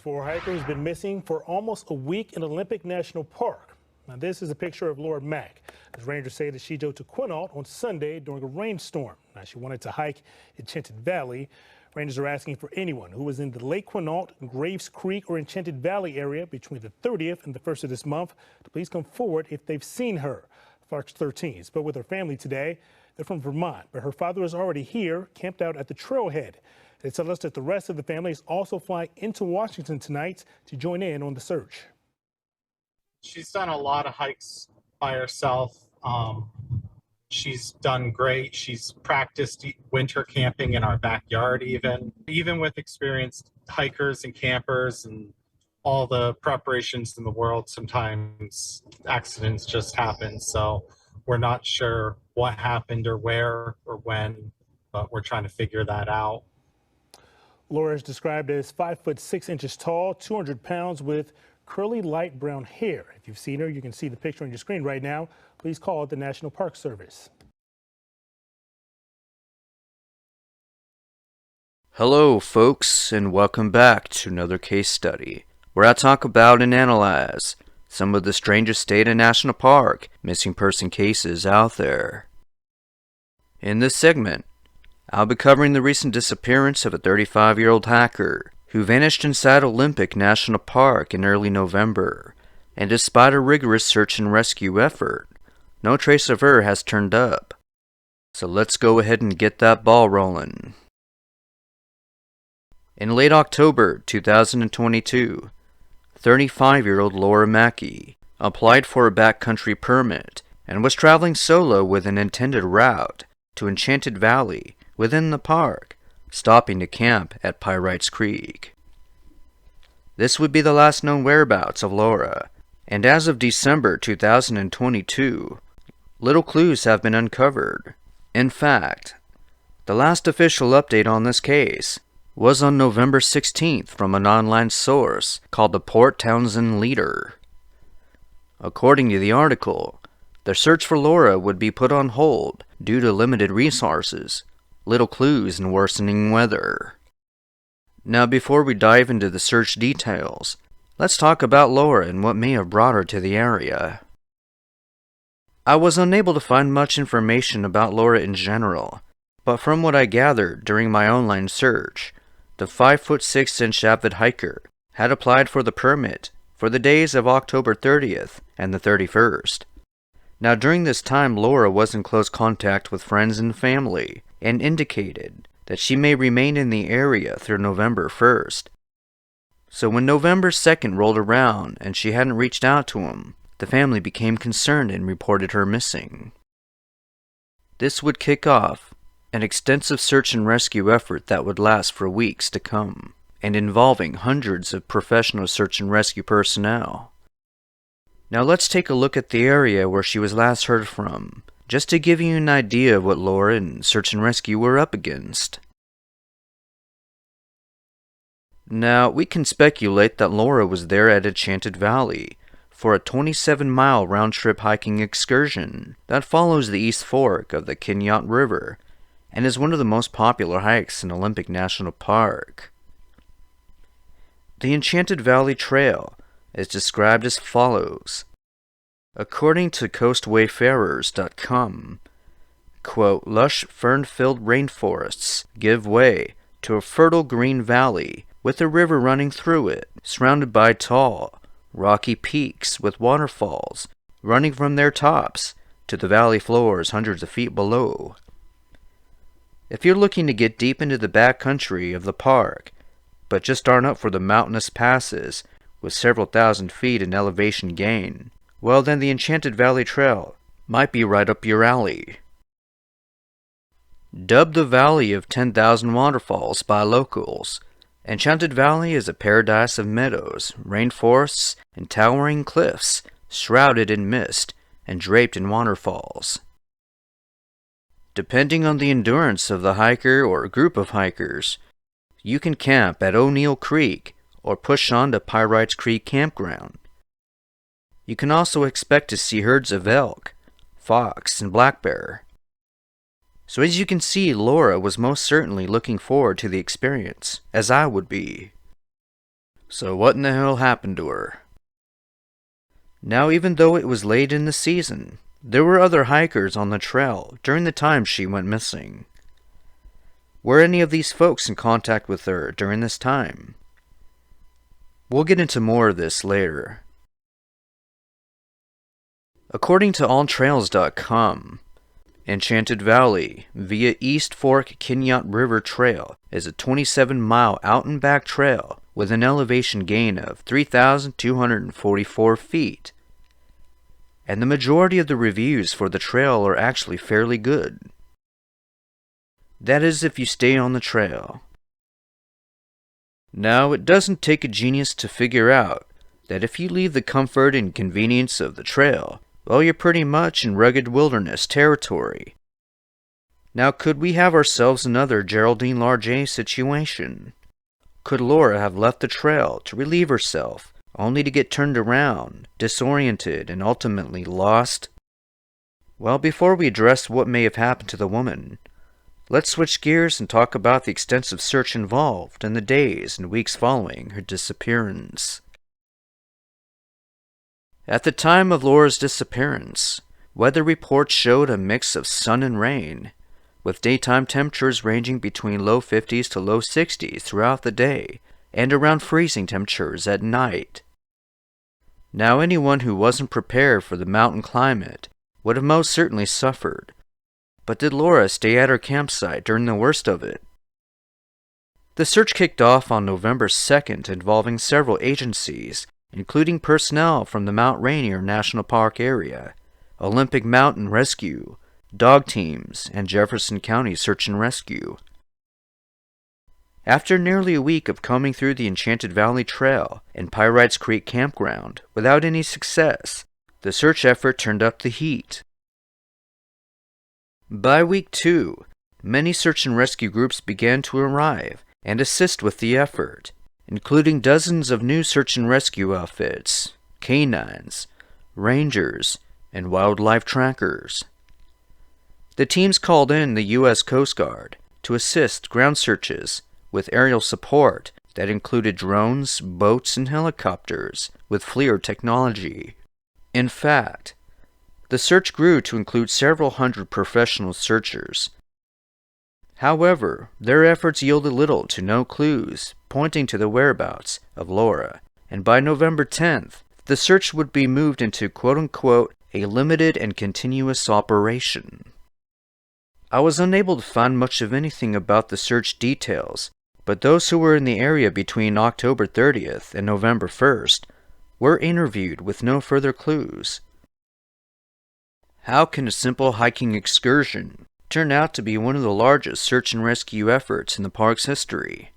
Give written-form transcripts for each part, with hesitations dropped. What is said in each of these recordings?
for a hiker who's been missing for almost a week in Olympic National Park. Now, this is a picture of Laura Macke, as rangers say that she drove to Quinault on Sunday during a rainstorm. Now, she wanted to hike Enchanted Valley. Rangers are asking for anyone who is in the Lake Quinault, Graves Creek, or Enchanted Valley area between the 30th and the 1st of this month to please come forward if they've seen her. Fox 13 spoke with her family today. They're from Vermont, but her father is already here, camped out at the trailhead. They tell us that the rest of the family is also flying into Washington tonight to join in on the search. She's done a lot of hikes by herself. She's done great. She's practiced winter camping in our backyard even with experienced hikers and campers and all the preparations in the world, sometimes accidents just happen. So we're not sure what happened or where or when, but we're trying to figure that out. Laura is described as 5'6" tall, 200 pounds, with curly light brown hair. If you've seen her, you can see the picture on your screen right now. Please call the National Park Service. Hello folks, and welcome back to another case study where I talk about and analyze some of the strangest state and national park missing person cases out there. In this segment, I'll be covering the recent disappearance of a 35-year-old hiker who vanished inside Olympic National Park in early November, and despite a rigorous search and rescue effort, no trace of her has turned up. So let's go ahead and get that ball rolling. In late October 2022, 35-year-old Laura Macke applied for a backcountry permit and was traveling solo with an intended route to Enchanted Valley within the park, stopping to camp at Pyrites Creek. This would be the last known whereabouts of Laura, and as of December 2022, little clues have been uncovered. In fact, the last official update on this case was on November 16th from an online source called the Port Townsend Leader. According to the article, the search for Laura would be put on hold due to limited resources, little clues, and worsening weather. Now, before we dive into the search details, let's talk about Laura and what may have brought her to the area. I was unable to find much information about Laura in general, but from what I gathered during my online search, the 5'6" avid hiker had applied for the permit for the days of October 30th and the 31st. Now, during this time, Laura was in close contact with friends and family and indicated that she may remain in the area through November 1st. So when November 2nd rolled around and she hadn't reached out to him, the family became concerned and reported her missing. This would kick off an extensive search and rescue effort that would last for weeks to come, and involving hundreds of professional search and rescue personnel. Now let's take a look at the area where she was last heard from, just to give you an idea of what Laura and search and rescue were up against. Now, we can speculate that Laura was there at Enchanted Valley for a 27-mile round-trip hiking excursion that follows the East Fork of the Quinault River and is one of the most popular hikes in Olympic National Park. The Enchanted Valley Trail is described as follows. According to coastwayfarers.com, quote, lush fern-filled rainforests give way to a fertile green valley with a river running through it, surrounded by tall, rocky peaks with waterfalls running from their tops to the valley floors hundreds of feet below. If you're looking to get deep into the backcountry of the park, but just aren't up for the mountainous passes with several thousand feet in elevation gain, well then the Enchanted Valley Trail might be right up your alley. Dubbed the Valley of 10,000 Waterfalls by locals, Enchanted Valley is a paradise of meadows, rainforests, and towering cliffs shrouded in mist and draped in waterfalls. Depending on the endurance of the hiker or group of hikers, you can camp at O'Neill Creek or push on to Pyrites Creek Campground. You can also expect to see herds of elk, fox, and black bear. So as you can see, Laura was most certainly looking forward to the experience, as I would be. So what in the hell happened to her? Now, even though it was late in the season, there were other hikers on the trail during the time she went missing. Were any of these folks in contact with her during this time? We'll get into more of this later. According to alltrails.com, Enchanted Valley via East Fork Kinyat River Trail is a 27-mile out-and-back trail with an elevation gain of 3,244 feet. And the majority of the reviews for the trail are actually fairly good. That is if you stay on the trail. Now, it doesn't take a genius to figure out that if you leave the comfort and convenience of the trail, well, you're pretty much in rugged wilderness territory. Now, could we have ourselves another Geraldine Largey situation? Could Laura have left the trail to relieve herself, only to get turned around, disoriented, and ultimately lost? Well, before we address what may have happened to the woman, let's switch gears and talk about the extensive search involved in the days and weeks following her disappearance. At the time of Laura's disappearance, weather reports showed a mix of sun and rain, with daytime temperatures ranging between low 50s to low 60s throughout the day, and around freezing temperatures at night. Now, anyone who wasn't prepared for the mountain climate would have most certainly suffered. But did Laura stay at her campsite during the worst of it? The search kicked off on November 2nd, involving several agencies, including personnel from the Mount Rainier National Park area, Olympic Mountain Rescue, dog teams, and Jefferson County Search and Rescue. After nearly a week of combing through the Enchanted Valley Trail and Pyrites Creek Campground without any success, the search effort turned up the heat. By week 2, many search and rescue groups began to arrive and assist with the effort, including dozens of new search and rescue outfits, canines, rangers, and wildlife trackers. The teams called in the U.S. Coast Guard to assist ground searches with aerial support that included drones, boats, and helicopters with FLIR technology. In fact, the search grew to include several hundred professional searchers. However, their efforts yielded little to no clues pointing to the whereabouts of Laura, and by November 10th, the search would be moved into quote-unquote a limited and continuous operation. I was unable to find much of anything about the search details, but those who were in the area between October 30th and November 1st were interviewed with no further clues. How can a simple hiking excursion turn out to be one of the largest search and rescue efforts in the park's history?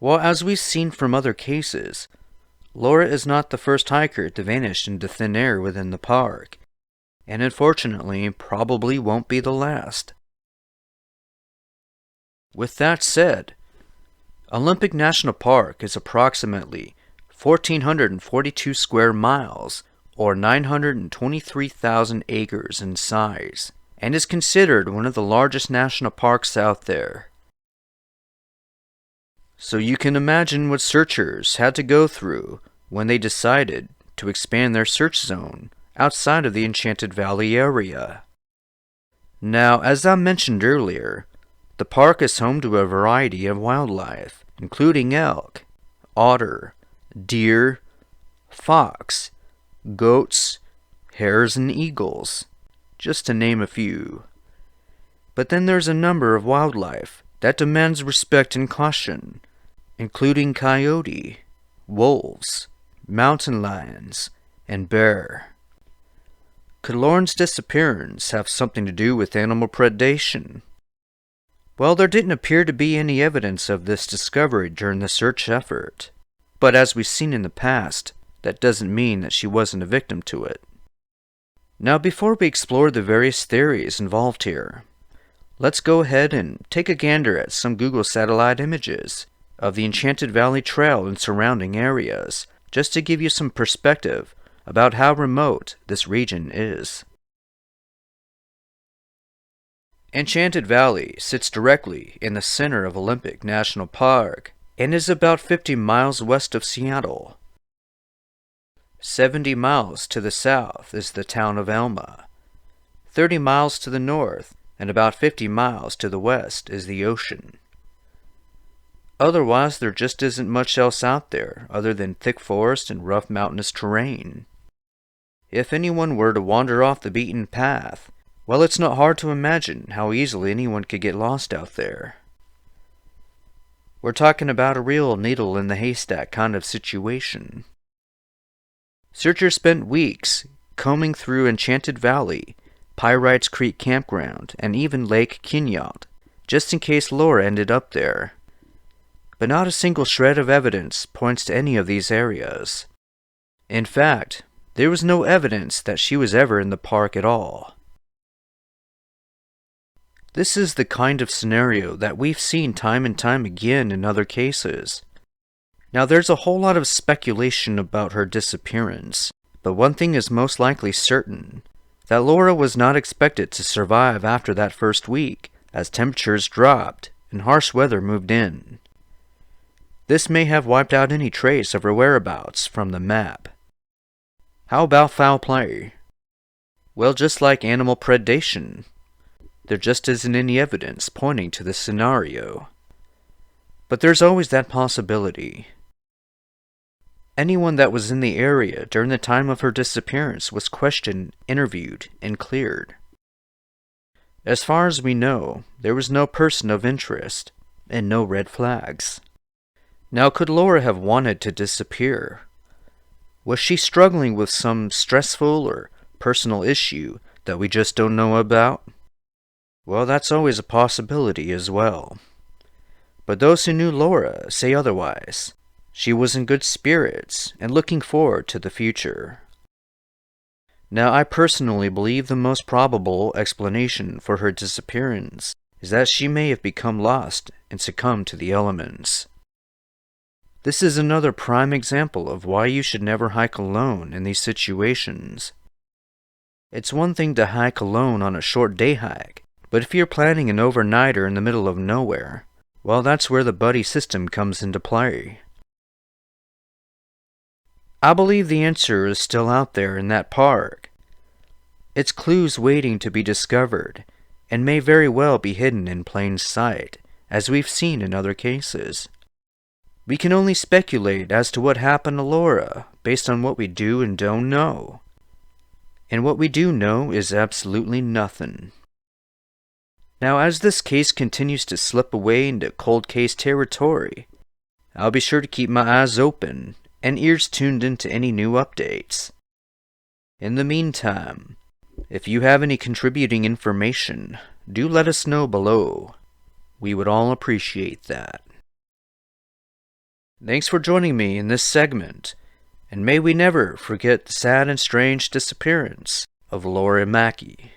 Well, as we've seen from other cases, Laura is not the first hiker to vanish into thin air within the park, and unfortunately probably won't be the last. With that said, Olympic National Park is approximately 1,442 square miles, or 923,000 acres in size, and is considered one of the largest national parks out there. So you can imagine what searchers had to go through when they decided to expand their search zone outside of the Enchanted Valley area. Now, as I mentioned earlier, the park is home to a variety of wildlife, including elk, otter, deer, fox, goats, hares, and eagles, just to name a few. But then there's a number of wildlife that demands respect and caution, including coyote, wolves, mountain lions, and bear. Could Lauren's disappearance have something to do with animal predation? Well, there didn't appear to be any evidence of this discovery during the search effort, but as we've seen in the past, that doesn't mean that she wasn't a victim to it. Now, before we explore the various theories involved here, let's go ahead and take a gander at some Google satellite images of the Enchanted Valley Trail and surrounding areas, just to give you some perspective about how remote this region is. Enchanted Valley sits directly in the center of Olympic National Park, and is about 50 miles west of Seattle. 70 miles to the south is the town of Alma. 30 miles to the north and about 50 miles to the west is the ocean. Otherwise, there just isn't much else out there other than thick forest and rough mountainous terrain. If anyone were to wander off the beaten path, well, it's not hard to imagine how easily anyone could get lost out there. We're talking about a real needle in the haystack kind of situation. Searchers spent weeks combing through Enchanted Valley, Pyrites Creek Campground, and even Lake Kinyot, just in case Laura ended up there. But not a single shred of evidence points to any of these areas. In fact, there was no evidence that she was ever in the park at all. This is the kind of scenario that we've seen time and time again in other cases. Now, there's a whole lot of speculation about her disappearance, but one thing is most likely certain, that Laura was not expected to survive after that first week, as temperatures dropped and harsh weather moved in. This may have wiped out any trace of her whereabouts from the map. How about foul play? Well, just like animal predation, there just isn't any evidence pointing to this scenario. But there's always that possibility. Anyone that was in the area during the time of her disappearance was questioned, interviewed, and cleared. As far as we know, there was no person of interest, and no red flags. Now, could Laura have wanted to disappear? Was she struggling with some stressful or personal issue that we just don't know about? Well, that's always a possibility as well. But those who knew Laura say otherwise. She was in good spirits and looking forward to the future. Now, I personally believe the most probable explanation for her disappearance is that she may have become lost and succumbed to the elements. This is another prime example of why you should never hike alone in these situations. It's one thing to hike alone on a short day hike, but if you're planning an overnighter in the middle of nowhere, well, that's where the buddy system comes into play. I believe the answer is still out there in that park. It's clues waiting to be discovered, and may very well be hidden in plain sight, as we've seen in other cases. We can only speculate as to what happened to Laura, based on what we do and don't know. And what we do know is absolutely nothing. Now, as this case continues to slip away into cold case territory, I'll be sure to keep my eyes open and ears tuned into any new updates. In the meantime, if you have any contributing information, do let us know below. We would all appreciate that. Thanks for joining me in this segment, and may we never forget the sad and strange disappearance of Laura Macke.